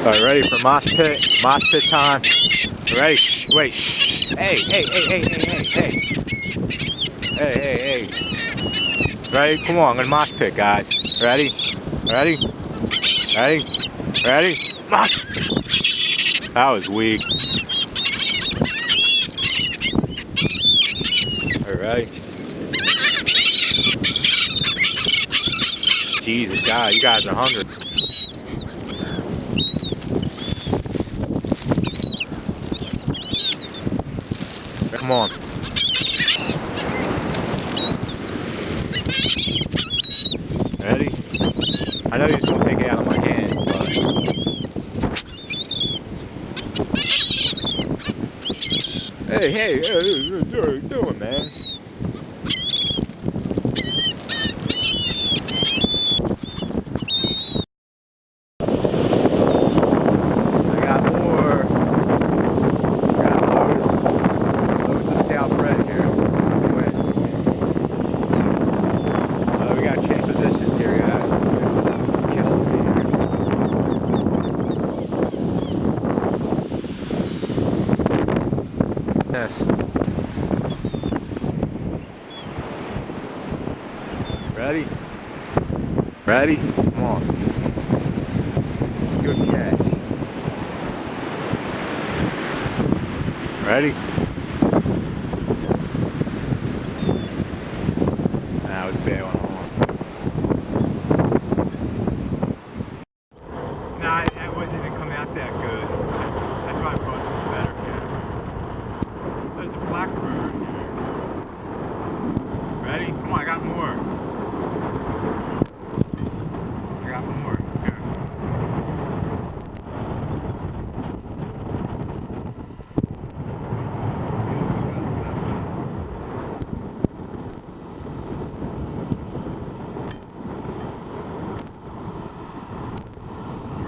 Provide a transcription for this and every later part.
Alright, ready for mosh pit? Mosh pit time. Ready? Shh, wait, shh. Hey, hey, hey, hey, hey, hey, hey. Hey, hey, hey. Ready? Come on, I'm gonna mosh pit, guys. Ready? Ready? Ready? Ready? Mosh! That was weak. Alright, ready? Jesus, God, you guys are hungry. Come on. Ready? I know you just want to take it out of my hand, but... Hey, hey, what are you doing, man? I got more. Got loads of scalp bread here. Anyway. We got to change positions here, guys. It's killing me here. Yes. Ready? Ready? Come on. Good catch. Ready? That was a bad one. Nah, that one didn't come out that good. That's why I brought it better here. There's a blackbird here. Ready? Come on, I got more. I got more. Here.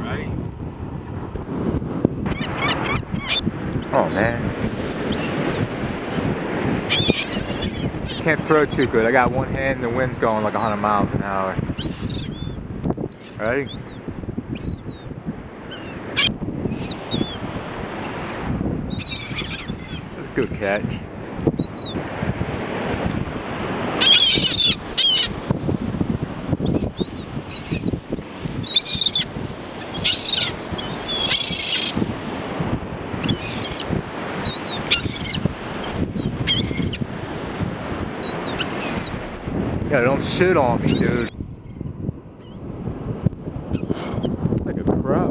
Ready? Oh man. Can't throw too good. I got one hand and the wind's going like 100 miles an hour. Ready? That's a good catch. Yeah, don't shit on me, dude. It's like a crow.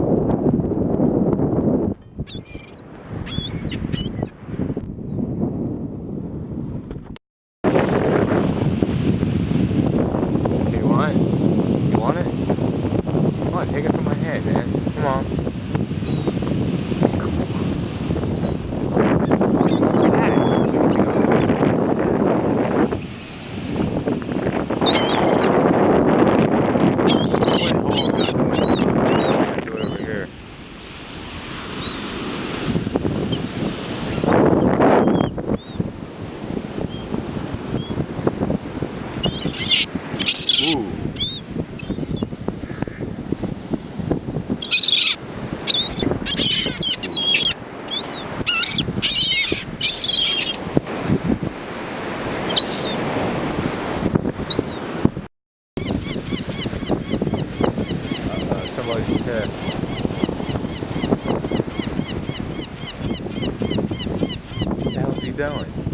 You want it? You want it? Come on, take it from my hand, man. Come on. Ooh. Somebody's pissed. What the hell is he doing?